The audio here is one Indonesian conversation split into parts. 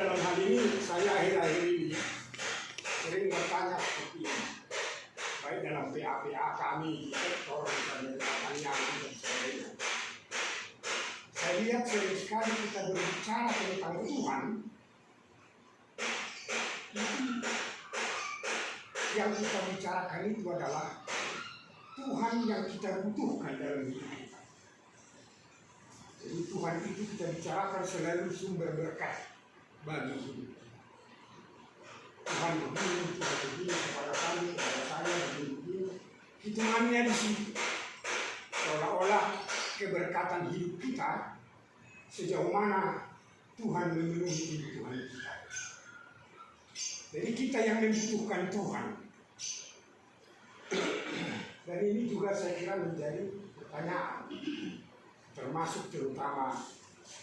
Dalam hal ini saya akhir-akhir ini sering bertanya seperti ini, baik dalam PA-PA kami di sektor dan pertanyaan dan sebagainya. Saya lihat sering sekali kita berbicara tentang Tuhan, yang kita bicarakan itu adalah Tuhan yang kita butuhkan dalam hidup kita. Jadi Tuhan itu kita bicarakan selalu sumber berkat bagi hidup. Tuhan begini, Tuhan begini kepada kami, kepada saya, begini. Hitungannya di sini seolah-olah keberkatan hidup kita sejauh mana Tuhan memenuhi kebutuhan kita. Jadi kita yang membutuhkan Tuhan. Dan ini juga saya kira menjadi pertanyaan, termasuk terutama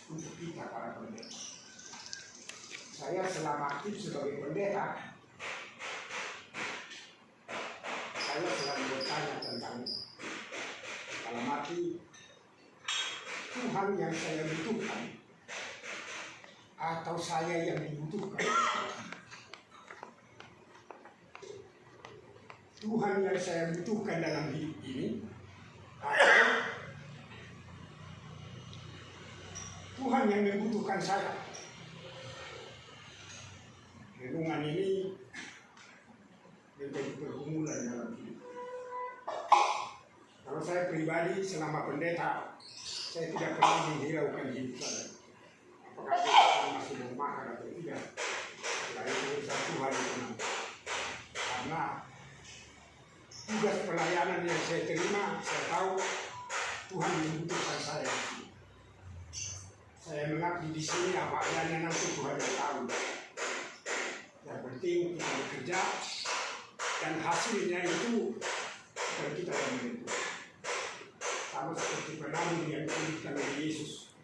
untuk kita para pendeta. Saya selama aktif sebagai pendeta, saya selalu bertanya tentang dalam arti Tuhan yang saya butuhkan atau saya yang dibutuhkan. Tuhan yang saya butuhkan dalam hidup ini atau Tuhan yang membutuhkan saya. Renungan ini menjadi pergumulan dalam hidup. Kalau saya pribadi selama pendeta, saya tidak pernah menghiraukan hidup saya. Apakah saya masih mau makan atau tidak? Nah, itu urusan Tuhan itu. Karena tugas pelayanan yang saya terima, saya tahu Tuhan membutuhkan saya. Saya mengabdi di sini apa adanya, nanti Tuhan yang tahu. Yang penting kita bekerja dan hasilnya itu dan kita yang menentukan. Sama seperti penabur yang diberikan oleh Yesus.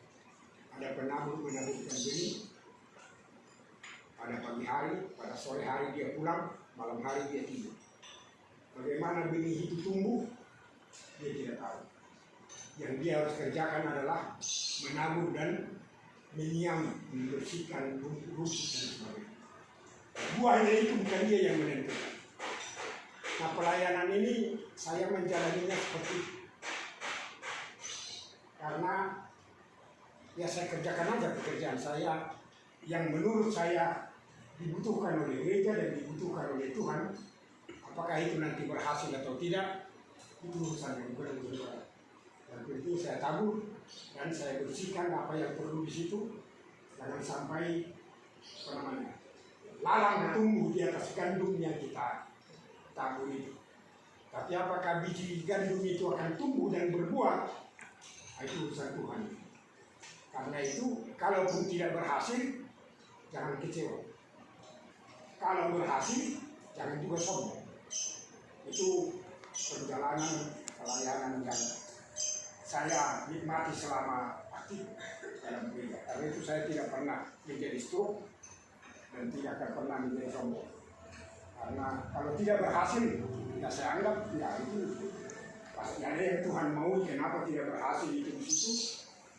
Ada penabur menaburkan benih. Pada pagi hari, pada sore hari dia pulang, malam hari dia tidur. Bagaimana benih itu tumbuh, dia tidak tahu. Yang dia harus kerjakan adalah menabur dan menyiram, membersihkan rumput dan sebagainya. Buahnya itu bukan dia yang menentukan. Nah, pelayanan ini saya menjalaninya seperti itu. Karena ya saya kerjakan aja pekerjaan saya yang menurut saya dibutuhkan oleh gereja dan dibutuhkan oleh Tuhan. Apakah itu nanti berhasil atau tidak, itu urusan yang berbeda. Yang penting saya tabur dan saya bersihkan apa yang perlu di situ. Jangan sampai lalang tumbuh di atas gandum yang kita tabur itu. Tapi apakah biji gandum itu akan tumbuh dan berbuah, itu urusan Tuhan. Karena itu, kalaupun tidak berhasil, jangan kecewa. Kalau berhasil, jangan juga sombong. Itu perjalanan pelayanan yang saya nikmati selama aktif dalam gereja. Karena itu saya tidak pernah menjadi stroke dan tidak akan pernah menjadi sombong. Karena kalau tidak berhasil, ya saya anggap ya itu pasti ada yang Tuhan mau. Kenapa tidak berhasil itu di situ?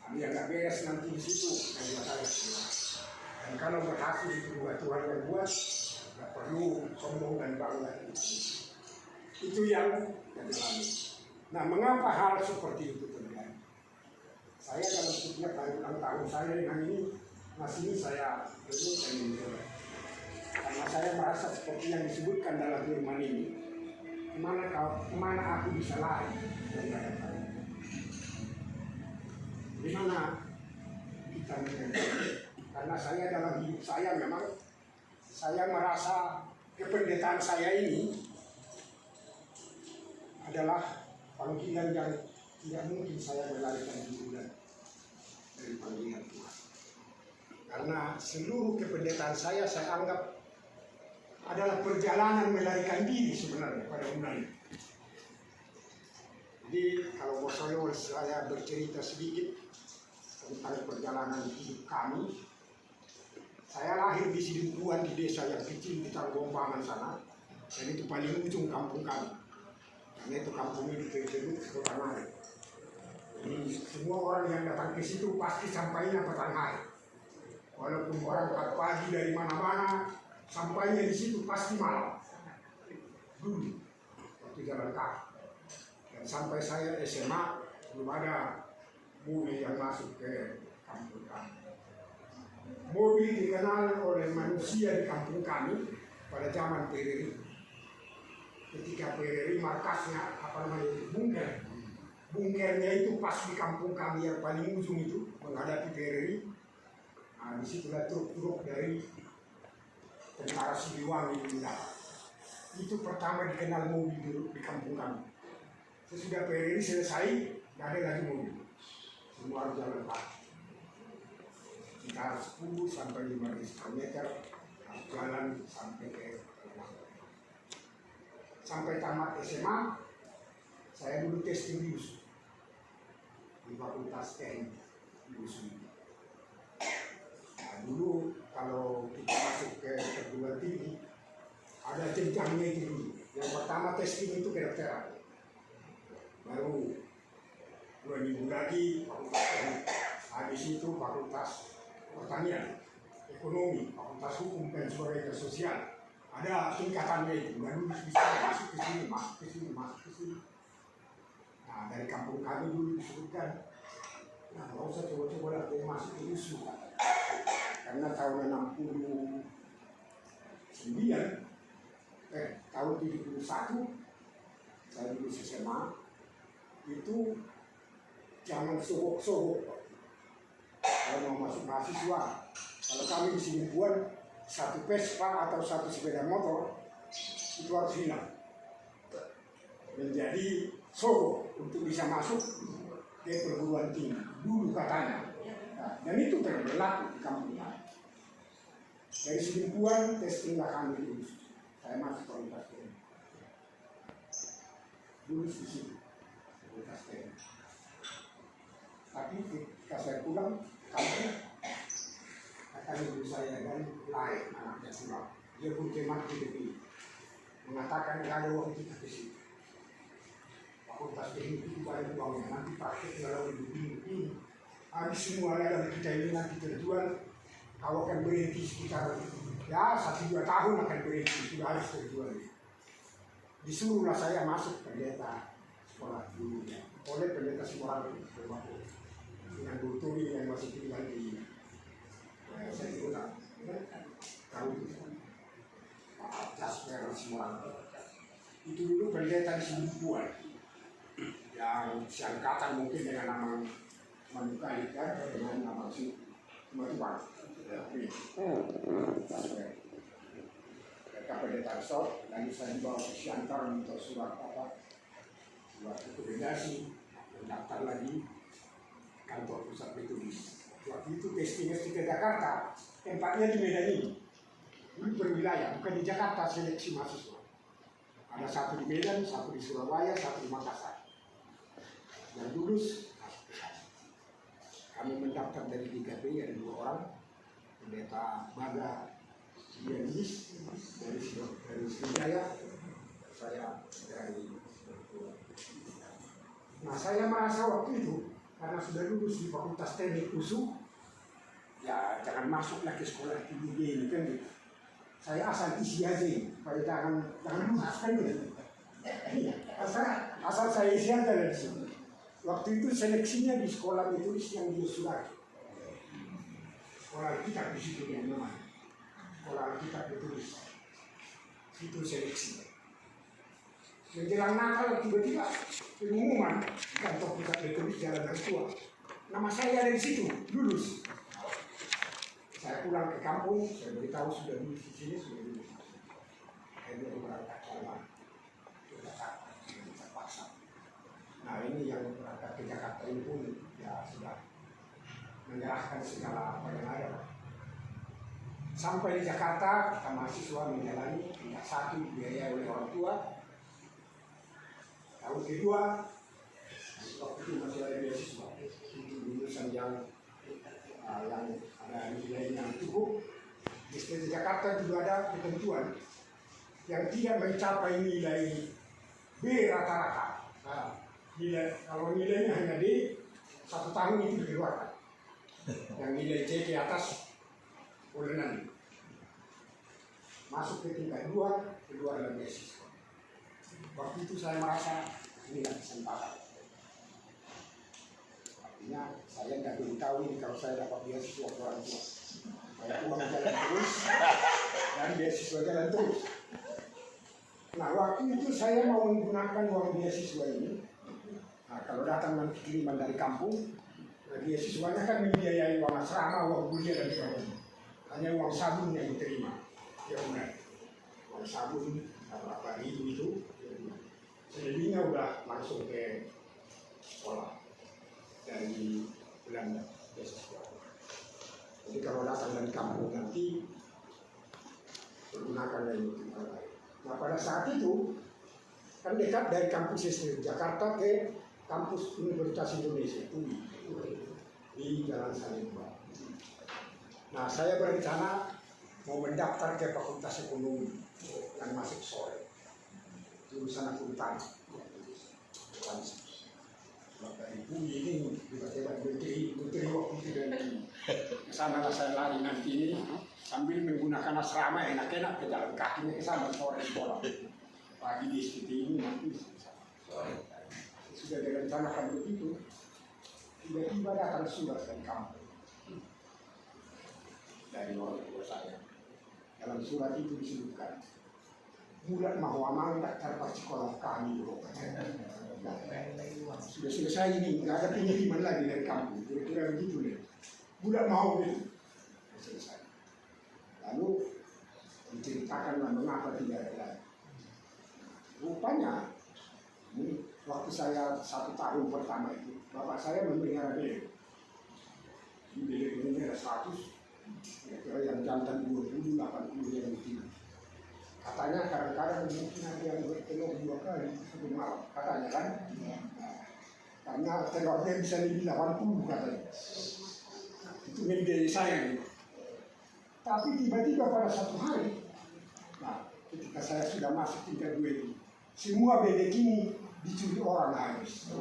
Ada yang nggak beres nanti di situ. Dan kalau berhasil itu buat Tuhan yang buat, nggak perlu sombong dan bangga. Itu yang terjadi. Nah, mengapa hal seperti itu terjadi? Saya dalam setiap hari ulang tahun saya dengan ini, masih ini saya mencoba. Karena saya merasa seperti yang disebutkan dalam firman ini, kemana aku bisa lari dari hadapan. Di mana kita menjadi? Karena saya dalam hidup saya memang saya merasa kependetaan saya ini adalah panggilan yang tidak mungkin saya melarikan diri dari panggilan Tuhan. Karena seluruh kependetaan saya anggap adalah perjalanan melarikan diri sebenarnya pada undang. Jadi kalau saya bercerita sedikit tentang perjalanan hidup kami. Saya lahir di Sidimpuan, di desa yang kecil di Tanggombangan sana, dan itu paling ujung kampung kami. Karena itu kampung ini disebut Petangai. Jadi semua orang yang datang ke situ pasti sampainya Petangai. Walaupun orang pagi dari mana-mana, sampainya di situ pasti malam. Dulu waktu jalan kaki. Dan sampai saya SMA belum ada mobil yang masuk ke kampung kami. Mobil dikenal oleh manusia di kampung kami pada zaman PRRI. Ketika PRRI markasnya bunker. Bunkernya itu pas di kampung kami yang paling ujung itu menghadapi PRRI. Nah, disitulah truk-truk dari tentara Siliwangi mendapat. Itu pertama dikenal mobil di kampung kami. Sesudah PRRI selesai, tidak ada lagi mobil. Semua harus jalan kaki. Sekitar 10 sampai 15 meter harus jalan sampai ke rumah. Sampai tamat SMA, saya dulu testing di USU di Fakultas Teknik di USU. Nah, dulu kalau kita masuk ke perguruan tinggi ada jenjangnya itu dulu. Yang pertama testing itu kedokteran, baru 2 minggu lagi Fakultas Teknik, habis itu Fakultas Pertanian, Ekonomi, Fakultas Hukum dan sebagainya, Sosial. Ada tingkatannya itu, baru bisa masuk ke sini, masuk ke sini, masuk ke sini. Nah, dari kampung kami dulu disebutkan, nah nggak usah coba-coba lagi masuk ke USU, karena tahun 69, tahun 71, saya dulu SMA, itu zaman sohok-sohok. Kalau mau masuk mahasiswa, kalau kami di sini buat satu Vespa atau satu sepeda motor, itu harus hilang. Menjadi sohok untuk bisa masuk ke perguruan tinggi dulu katanya. Nah, dan itu berlaku di kampung kami. Dari Sidimpuan testinglah kami dulu. Saya masuk Fakultas Teknik. Dulu di situ Fakultas Teknik. Tapi ketika saya pulang kampung, kata ibu saya dan lain anaknya pulang, dia pun cemat di depan, mengatakan kalau waktu kita ke situ Fakultas Teknik itu banyak uangnya, nanti pakai kalau ini habis semua ladang kita ini nanti terjual, kau akan berhenti sekitar ya 1-2 tahun akan berhenti, sudah harus terjual. Disuruhlah saya masuk pendeta sekolah dulu ya, oleh pendeta sekolah dengan Buturi yang masih tinggal di saya ulang tahu Pak Jasper semua itu dulu pendeta di Sidimpuan yang seangkatan mungkin dengan nama Manukai kan, dengan nama Matuan. Mereka pendeta resort, lalu saya dibawa ke Siantar untuk surat rekomendasi, mendaftar lagi kantor pusat Metodis. Waktu itu testingnya ke Jakarta, tempatnya di Medan ini. Dulu berwilayah, bukan di Jakarta seleksi mahasiswa. Ada satu di Medan, satu di Surabaya, satu di Makassar. Yang lulus, kami mendaftar dari 3B, ada 2 orang. Pendeta Baga Dianis dari Sriwijaya, saya dari. Nah, saya merasa waktu itu karena sudah lulus di Fakultas Teknik USU, ya jangan masuklah ke sekolah tinggi ini kan gitu. Saya asal isi aja, supaya jangan lulus kan gitu. Asal saya isi aja dari sini. Waktu itu seleksinya di sekolah Metodis yang di Yosudarjo. Sekolah Alkitab di situ yang namanya. Sekolah Alkitab Metodis. Itu seleksinya. Menjelang Natal tiba-tiba pengumuman kantor pusat Metodis Jalan Ketua. Nama saya dari situ, lulus. Saya pulang ke kampung, saya beritahu sudah lulus di sini, sudah lulus. Saya berangkat ke Jakarta, ke Jakarta, terpaksa. Nah ini yang berangkat ke Jakarta ini pun ya sudah menyerahkan segala apa yang ada. Sampai di Jakarta, kita mahasiswa menjalani tingkat 1 dibiayai oleh orang tua. Tahun kedua, waktu itu masih ada beasiswa, itu lulusan yang ada nilai yang cukup. Di Jakarta juga ada ketentuan yang tidak mencapai nilai B rata-rata. Nah, kalau nilainya hanya D, 1 tahun itu dikeluarkan. Yang nilai C ke atas Ulenan. Masuk ke tingkat 2, kedua adalah beasiswa. Waktu itu saya merasa ini kesempatan. Artinya saya nggak beritahu ini kalau saya dapat beasiswa ke orang tua. Saya uang jalan terus dan beasiswa jalan terus. Nah waktu itu saya mau menggunakan uang beasiswa ini. Nah kalau datang nanti kiriman dari kampung, nah, beasiswanya kan membiayai uang asrama, uang kuliah dan sebagainya. Hanya uang sabun yang diterima. Ya benar. Uang sabun berapa ribu itu. Selebihnya udah langsung ke sekolah dari Belanda beasiswa. Jadi kalau datang dari kampung nanti pergunakan yang itu. Nah pada saat itu kan dekat dari kampus SD Jakarta ke kampus Universitas Indonesia UI di Jalan Salimba. Nah saya berencana mau mendaftar ke Fakultas Ekonomi yang masuk sore jurusan akuntan. Dari UI ini tiba-tiba menteri waktu itu dari kesana saya lari nanti ini sambil menggunakan asrama enak-enak ke jalan kakinya ke sana sore sekolah. Pagi di SPT ini nanti sore. Sudah direncanakan begitu. Tiba-tiba datang surat dari kampung dari orang tua saya. Dalam surat itu disebutkan bulan Mahuamang daftar sekolah kami bro. Sudah selesai ini, nggak ada pengiriman lagi dari kampung. Kira-kira begitu deh. Bulan mau itu selesai. Lalu menceritakan mengapa tidak ada. Rupanya ini waktu saya 1 tahun pertama itu, bapak saya memelihara bebek. Bebek ini ada 100, kira-kira yang jantan 20, 80 yang betina. Katanya kadang-kadang mungkin ada yang bertelur 2 kali sebelum malam, katanya kan? Nah, karena telurnya bisa lebih 80 katanya. Itu membiayai saya gitu. Tapi tiba-tiba pada satu hari, nah ketika saya sudah masuk tingkat 2 itu, semua bebek ini dicuri orang habis.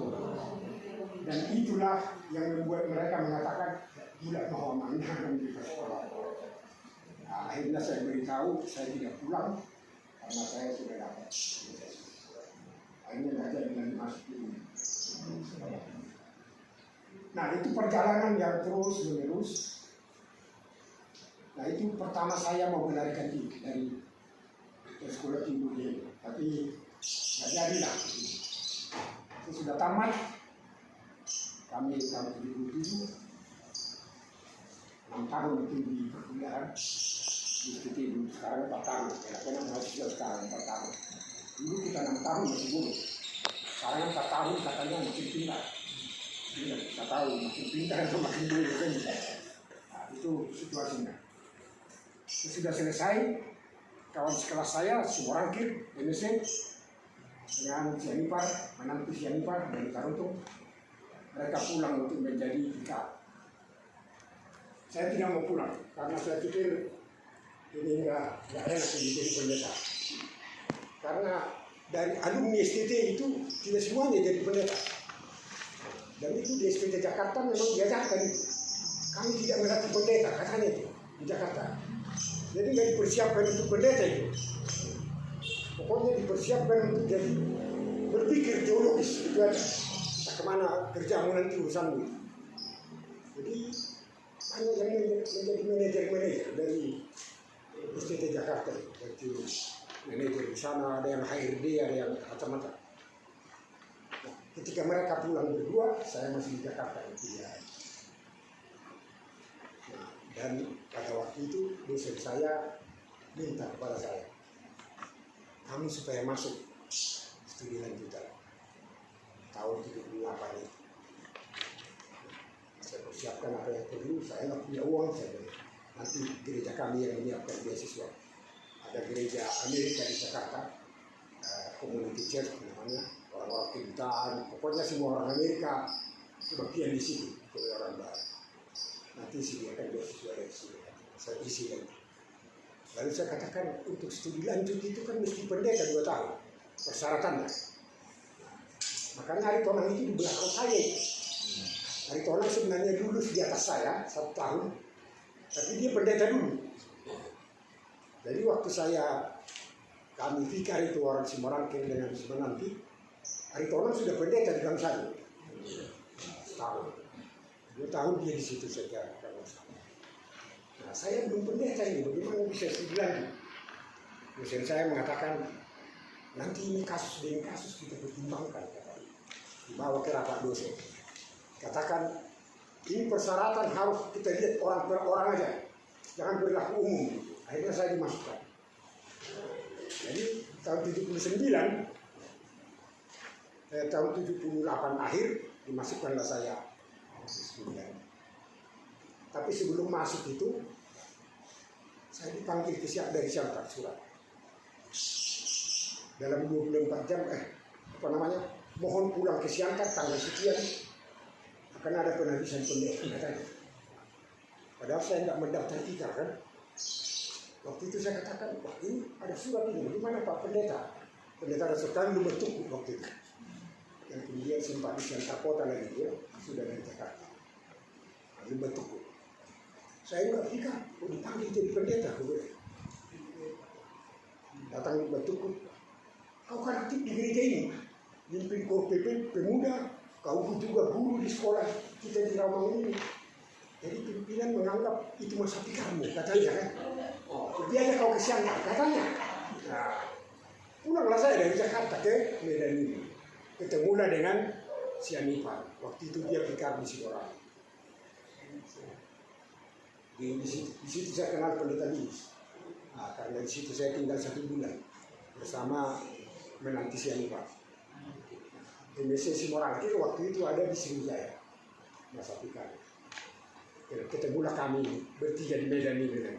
Dan itulah yang membuat mereka mengatakan budak Muhammad yang di sekolah. Nah, akhirnya saya beritahu saya tidak pulang karena saya sudah dapat. Akhirnya nggak jadi lagi masuk ini. Nah itu perjalanan yang terus menerus. Nah itu pertama saya mau melarikan diri dari sekolah tinggi ini, tapi nggak jadilah. Itu sudah tamat. Kami tahun 2007, 6 tahun itu di perkuliahan. Di sekarang 4 tahun, karena mahasiswa sekarang 4 tahun. Dulu kita 6 tahun masih bodoh. Sekarang 4 tahun katanya makin pintar. Kita tahu makin pintar atau makin bodoh kan. Nah, itu situasinya. Sudah selesai, kawan sekelas saya, semua rangkir, MSc, dengan Sianipar, menantu Sianipar dari Tarutung, mereka pulang untuk menjadi IKA. Saya tidak mau pulang, karena saya pikir ini enggak enak menjadi pendeta. Karena dari alumni STT itu tidak semuanya jadi pendeta. Dan itu di STT Jakarta memang diajarkan itu. Kami tidak melatih pendeta, katanya itu di Jakarta. Jadi nggak dipersiapkan untuk pendeta itu. Pokoknya dipersiapkan untuk jadi berpikir teologis itu aja. Nah, kemana kerjamu nanti urusanmu. Jadi hanya yang menjadi manajer dari STT Jakarta, jadi manajer di sana, ada yang HRD, ada yang macam-macam. Nah, ketika mereka pulang berdua, saya masih di Jakarta itu ya. Nah, dan pada waktu itu dosen saya minta kepada saya, kamu supaya masuk studi lanjutan tahun 78 itu. Saya persiapkan apa yang perlu, saya nggak punya uang, saya nanti gereja kami yang menyiapkan beasiswa. Ada gereja Amerika di Jakarta, Community Church namanya, orang-orang pintar, pokoknya semua orang Amerika kebagian di situ, oleh orang barat. Nanti sediakan beasiswa dari sini, saya isi lagi. Lalu saya katakan untuk studi lanjut itu kan mesti pendeta 2 tahun, persyaratannya. Makanya Aritonang itu di belakang saya. Aritonang sebenarnya lulus di atas saya 1 tahun, tapi dia pendeta dulu. waktu kami fikar itu orang Simarangkeng dengan Simananti, Aritonang sudah pendeta di Gang Sari. Setahun. 2 tahun dia di situ saja. Nah, saya belum pendeta ini, bagaimana bisa studi lagi? Dosen saya mengatakan, nanti ini kasus demi kasus kita pertimbangkan. Dibawa ke rapat dosen. Katakan, ini persyaratan harus kita lihat orang per orang aja. Jangan berlaku umum. Akhirnya saya dimasukkan. Jadi tahun 79, tahun 78 akhir dimasukkanlah saya. Tapi sebelum masuk itu, saya dipanggil dari Siantar surat. Dalam 24 jam, mohon pulang ke Siantar tanggal sekian, akan ada penagihan pendeta katanya. Padahal saya nggak mendaftar tikar kan. Waktu itu saya katakan, wah ini ada surat ini, gimana Pak Pendeta? Pendeta Rasulullah nomor tuku waktu itu. Dan kemudian sempat di Siantar Kota lagi dia, sudah dari Jakarta. Nomor tuku. Saya nggak pikir, kok dipanggil jadi pendeta. Datang nomor tuku. Kau kan aktif di gereja ini, mimpin KPP pemuda, kau juga guru di sekolah kita di Ramang ini. Jadi pimpinan menganggap itu masapi kamu, katanya kan. Oh, pergi aja kau ke Siantar, katanya. Nah, pulanglah saya dari Jakarta ke Medan ini. Ketemulah dengan si Anipar. Waktu itu dia pikir di Sidorang. Di situ saya kenal Pendeta Lis. Nah, karena di situ saya tinggal 1 bulan bersama menanti si Anipar. MSc Simorangkir waktu itu ada di Sriwijaya, masa pikir. Ketemulah kami bertiga di Medan ini.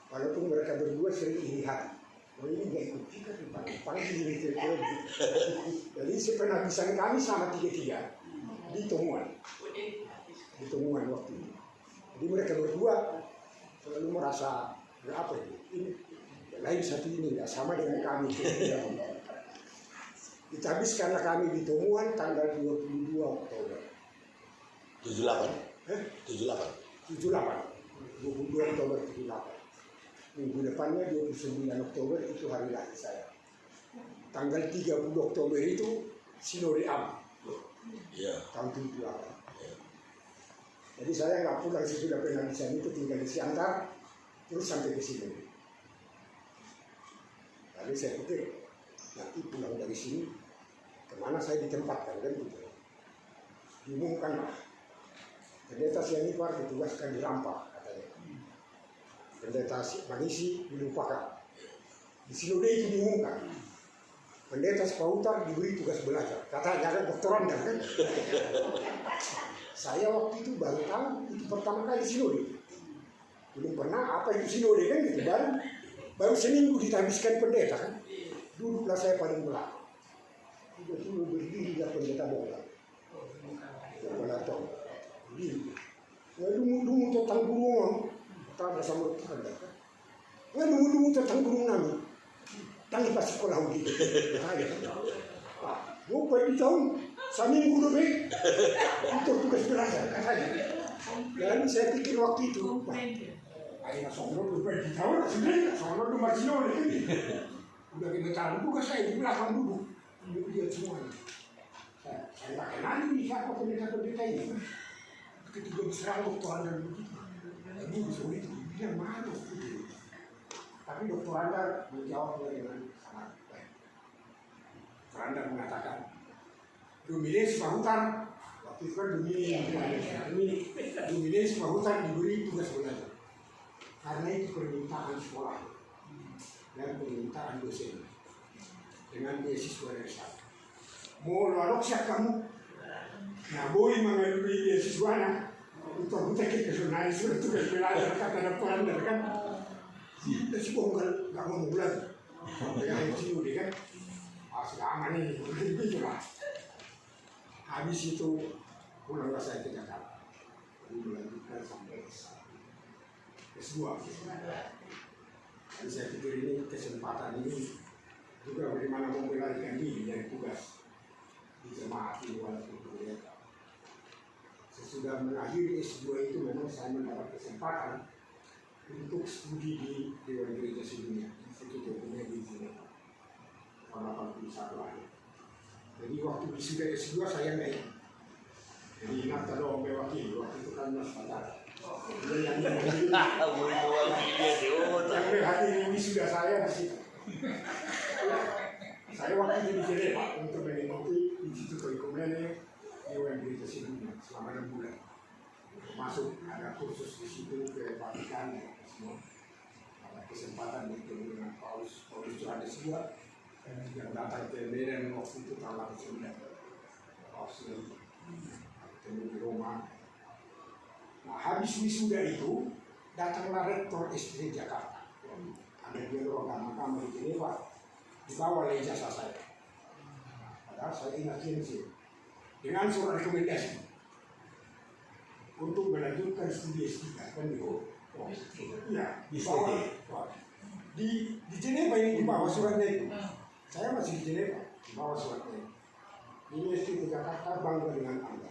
Walaupun mereka berdua sering iri hati. Oh ini gak ikut kita panggil diri. Jadi sepenagisan kami sama 3-3 di temuan. Di temuan waktu itu. Jadi mereka berdua selalu merasa apa ini lain satu ini gak sama dengan kami. Kita habiskanlah kami di temuan tanggal 22 Oktober. 78? 22 Oktober 78. Minggu depannya 29 Oktober itu hari lahir saya. Tanggal 30 Oktober itu Sinode Am. Tahun 78. Jadi saya nggak pulang sesudah penagihan itu, tinggal di Siantar terus sampai ke sini. Lalu saya pikir nanti pulang dari sini kemana saya ditempatkan kan gitu. Diumumkan pendeta Sianipar ditugaskan di Rampah katanya. Pendeta Manisi dilupakan. Di Sinode itu diumumkan. Pendeta Sepautar diberi tugas belajar. Katanya kan doktoran kan. Saya waktu itu baru tahu itu pertama kali Sinode. Belum pernah apa itu Sinode kan gitu. Baru seminggu ditabiskan pendeta kan. Duduklah saya paling belakang. Tiba-tiba berdiri pendeta bola. Bola tong. Berdiri. Dungu tentang burung. Tanda sama Tuhan kan. Dungu tentang burung nami. Tangi pas sekolah gitu. Lupa di tahun seminggu lebih untuk tugas belajar katanya. Dan saya pikir waktu itu, ayo sono lupa di tahun sebenarnya sono rumah Sinode kan. Udah kena tugas saya di belakang duduk. Dia semuanya. Saya tak kenal ini siapa pendeta-pendeta ini. Ketika diserang dokter Andar begitu, ini bisa itu bilang mana gitu. Tapi dokter Andar menjawabnya dengan sangat baik. Dokter Andar mengatakan, Domine Sipahutan, waktu itu kan Domine Sipahutan diberi tugas belajar. Karena itu permintaan sekolah dan permintaan dosen dengan beasiswa dari sana. Mau lalu siap kamu? Nah, boleh mengalami beasiswanya untuk kita kesunahan sudah tugas belajar kata dokter Andar kan. Kita sih nggak mau belajar. Dengan itu kan, sudah aman ini, begitulah. Habis itu pulanglah saya ke Jakarta. Melanjutkan sampai S2. Dan saya pikir ini kesempatan ini juga bagaimana membelarikan diri dari tugas di jemaat ini walaupun berbeda. Sesudah mengakhiri S2 itu memang saya mendapat kesempatan untuk studi di Dewan Gereja Sedunia di satu hari. Jadi waktu wisuda S2 saya nggak ikut. Jadi ingat kalau mewakili waktu itu kan Mas Fatah. Yang menghadiri wisuda saya di situ. Saya waktu itu di Jenewa untuk mengikuti Instituto Ekumene di UMGT Dunia selama 6 bulan. Masuk ada kursus di situ ke Vatikan ya, semua. Ada kesempatan bertemu dengan Paus Johannes II yang datang ke Medan waktu itu tahun 89. Paus bertemu di Roma. Nah, habis wisuda itu datanglah rektor SD Jakarta. Ada dia orang agama di Jenewa, dibawa oleh ijazah saya. Padahal saya ingat sih dengan surat rekomendasi untuk melanjutkan studi S3 kan itu. Ya, di Jenewa ini dibawa suratnya itu. Saya masih di Jenewa, dibawa suratnya. Ini SD Jakarta bangga dengan Anda.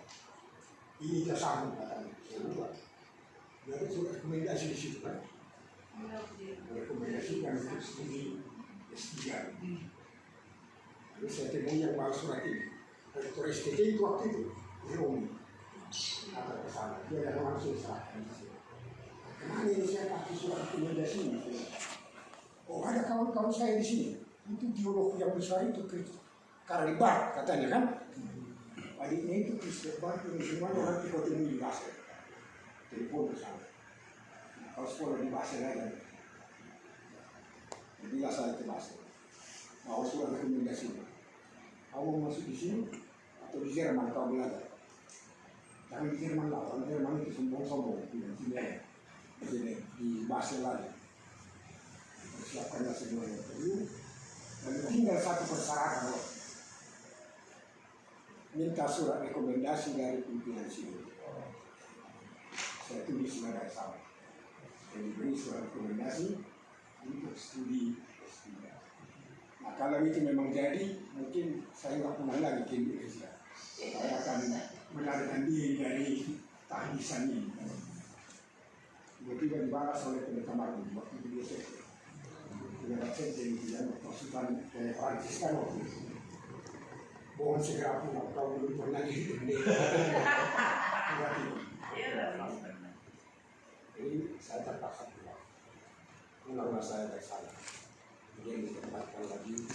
Ini jasahmu katanya. Saya lupa. Jadi surat rekomendasi di situ kan. Rekomendasikan untuk studi S3. Lalu saya temui yang bawa surat ini. Rektor STJ itu waktu itu di Roma. Kata ke sana, dia ada langsung serahkan di sini. Kemana ini saya kasih surat rekomendasi ini? Oh, ada kawan-kawan saya di sini. Itu geolog yang besar itu Karlibat katanya kan. Adiknya itu Christopher Bart, ini semuanya nanti kau temui di Basel. Telepon ke sana. Kalau sekolah di Basel aja. Jadilah saya ke Basel. Bawa surat rekomendasi. Kamu masuk di sini atau di Jerman kau belajar? Jangan di Jerman lah, orang Jerman itu sombong-sombong. Di Basel aja. Persiapannya semuanya perlu. Dan tinggal satu persyaratan. Minta surat rekomendasi dari pimpinan sini. Saya tulis sebagai sama. Saya diberi surat rekomendasi untuk studi S3. Nah, kalau itu memang jadi, mungkin saya nggak pulang lagi ke Indonesia. Saya akan melarikan diri dari tahdisan ini. Tiba-tiba dibalas oleh pendeta Martin waktu di Indonesia. Pendeta jadi dia pasukan dari Prancis kan waktu itu. Mohon segera pulang, kau belum pernah di Indonesia. Jadi saya terpaksa pulang. Pulanglah saya dari sana. Kemudian ditempatkan lagi di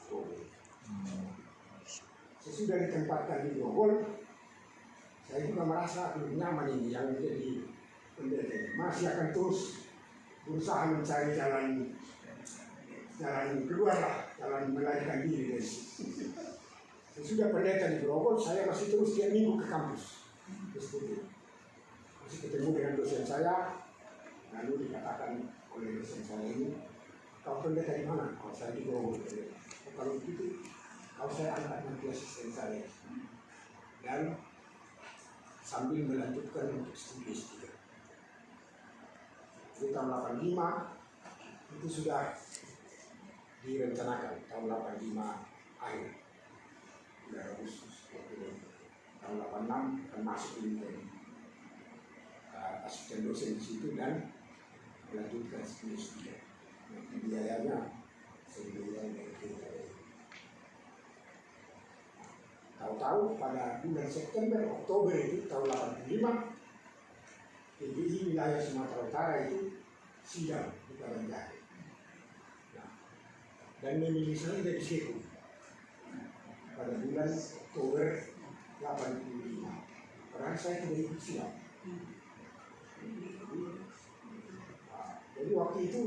Grogol. Sesudah ditempatkan di Grogol, saya juga merasa belum nyaman ini yang menjadi pendeta. Masih akan terus berusaha mencari jalan keluar lah, jalan melarikan diri dari situ. Sesudah pendeta di Grogol, saya masih terus tiap minggu ke kampus. Masih ketemu dengan dosen saya, lalu dikatakan oleh dosen saya ini, kau pendeta di mana? Kalau saya di Grogol. Kalau begitu, kau saya angkat nanti asisten saya. Dan sambil melanjutkan untuk studi S3. Di tahun 85 itu sudah direncanakan, tahun 85 akhir. Bulan Agustus, tahun 86 akan masuk menjadi asisten dosen di situ dan melanjutkan studi S3. Biayanya sebenarnya dari tahu-tahu pada bulan September, Oktober itu tahun 85 PGI wilayah Sumatera Utara itu sidang di Banjarnegara. Nah, dan memilih saya dari situ pada bulan Oktober 85. Karena saya tidak ikut sidang. Jadi waktu itu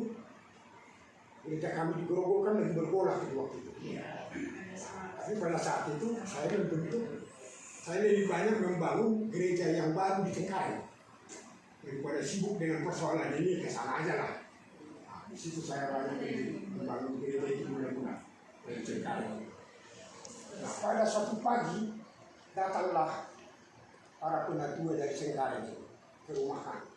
gereja kami di Grogol kan lagi bergolak di waktu itu. Tapi pada saat itu saya lebih banyak membangun gereja yang baru di Cengkareng daripada sibuk dengan persoalan ini. Kesana aja lah. Nah, di situ saya banyak membangun gereja itu mulai-mulai dari Cengkareng. Nah, pada suatu pagi datanglah para penatua dari Cengkareng itu ke rumah kami.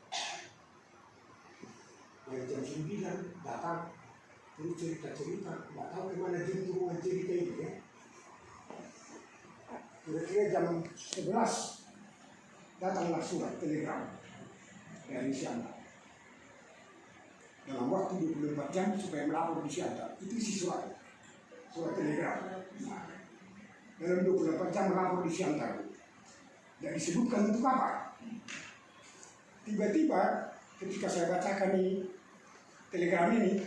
Dari jam 9 datang terus cerita-cerita, nggak tahu kemana jentuhan cerita itu ya. Kira-kira jam 11 datanglah surat telegram dari Siantar. Dalam waktu 24 jam supaya melapor di Siantar. Itu isi surat. surat telegram. Nah, dalam 24 jam lapor di Siantar. Dan disebutkan untuk apa? Tiba-tiba ketika saya bacakan ini telegram ini,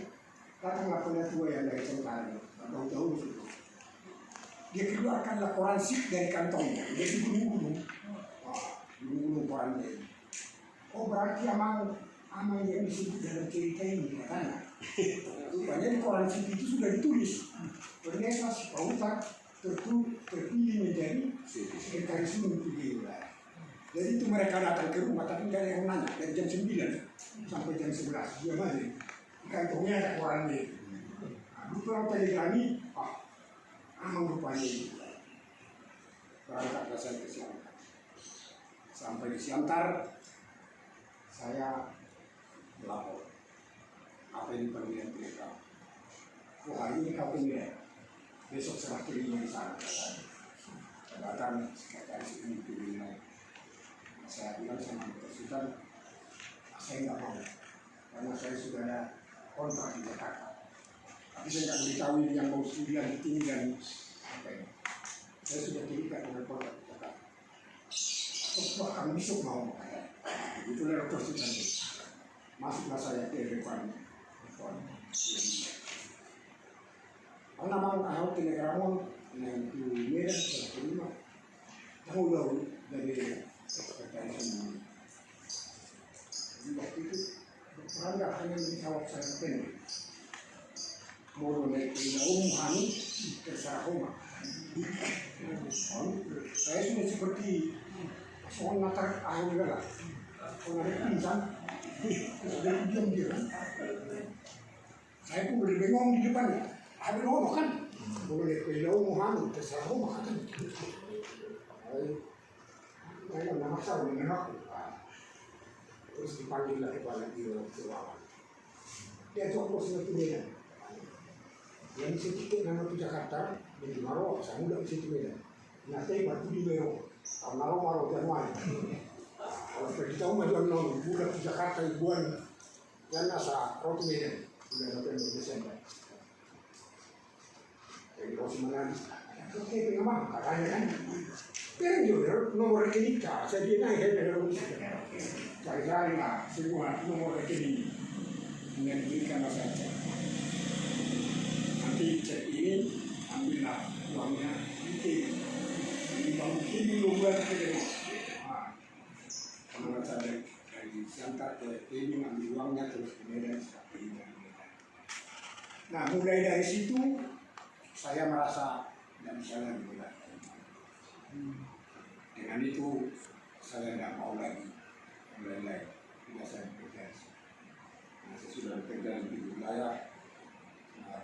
datanglah penyatua yang dari Sentara, jauh-jauh itu. Dia keluarkan laporan sip dari kantongnya. Dia di gunung-gunung, gunung-gunung Porantai. Oh, berarti amang yang disebut dalam cerita ini katanya. Rupanya di koran sip itu sudah ditulis. Ternyata si Pauta terpilih menjadi sekretaris umum PGRI. Jadi itu mereka datang ke rumah, tapi nggak ada yang nanya. Dari jam 9 sampai jam 11 dia masih di kantongnya ada korannya. Nah, telegram ini, amang rupanya itu. Berangkatlah saya ke Siantar. Sampai di Siantar, saya melapor. Apa ini panggilan telegram? Oh, hari ini kau penilai. Besok serah terima di sana. Datang sekretaris umum PGRI. Saya bilang sama Sultan, saya nggak mau, karena saya sudah ada kontrak di Jakarta. Tapi saya nggak beritahu ini yang mau studian di sini dan apa ini. Saya sudah terikat dengan kontrak di Jakarta. Bahkan besok mau, itulah Dr. Sultan. Masuklah saya ke depan. Karena memang ahok telegramon yang itu merah setelah terima. Tahu dari sekretaris umum. Jadi waktu itu berangkat hanya menjawab saya pendek. Mau naik ke umum kami terserah rumah. Saya sudah seperti soal natar ahok juga lah. Kalau ada pingsan, sudah diam-diam. Saya pun berbengong di depannya. Ada rumah kan? Boleh ke umum kami terserah rumah kan? Saya nggak masalah dengan aku. Terus dipanggillah kepala biro keuangan. Dia cokok satu Medan. Yang sedikit nama itu Jakarta, di Maro, saya muda di situ Medan. Nanti waktu di Mero, tahun lalu Maro Januari. Kalau pergi tahu macam non, budak di Jakarta ibuan, dan asa Rotu Medan, bulan November Desember. Jadi Rotu Manadi, oke, pengaman, katanya kan. Pero juga nomor rekening saya dia naik dari rumah cari-cari lah semua nomor rekening dengan diberikan saja. Nanti cek ini ambillah uangnya dikirim belum buat ke kalau saya dari Siantar ke ini ambil uangnya terus kemudian seperti ini. Nah mulai dari situ saya merasa tidak bisa lagi berat. Dengan itu saya tidak mau lagi mulai tidak saya bekerja. Nah, saya sudah bekerja di wilayah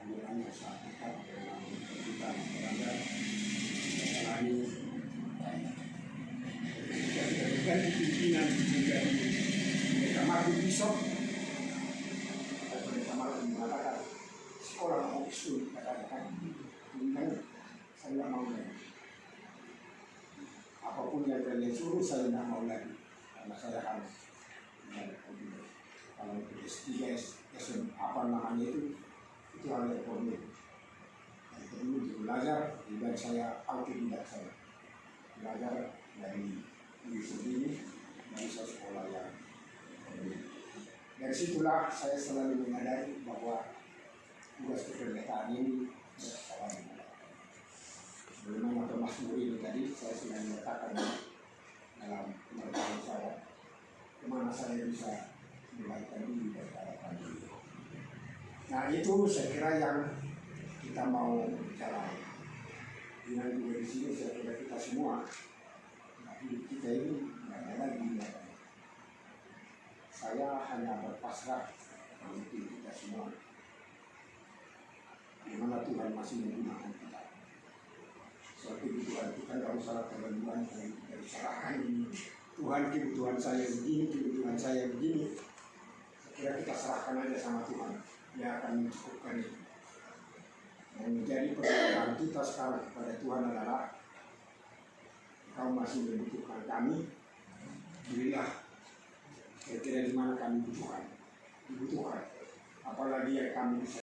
bulannya saat dekat dengan kita melanggar menjalani dari pimpinan menjadi kamar di Bisop atau kamar mengatakan sekolah mau isu katakan saya tidak mau lagi. Apapun yang kalian suruh saya tidak mau lagi karena saya harus kalau S3 apa namanya itu hal yang problem. Yang perlu belajar dan saya autodidak saya belajar dari diri sendiri dari sekolah yang dari situlah saya selalu menyadari bahwa tugas kependekaan ini bersalah. Sebagaimana Thomas More ini tadi saya sudah menyatakan dalam pemerintahan saya kemana saya bisa melarikan diri dari pandemi. Nah itu saya kira yang kita mau bicara. Dengan juga di sini saya kira kita semua, tapi kita ini tidak ada lagi. Saya hanya berpasrah untuk kita semua. Di mana Tuhan masih menggunakan kita. Seperti kebutuhan kita nggak usah terlaluan dari salahkan ini. Tuhan kebutuhan saya begini, kebutuhan saya begini. Kira kita serahkan aja sama Tuhan. Dia akan mencukupkan itu. Yang menjadi permintaan kita sekarang kepada Tuhan adalah Kau masih membutuhkan kami. Berilah kira-kira di mana kami dibutuhkan. Apalagi yang kami bisa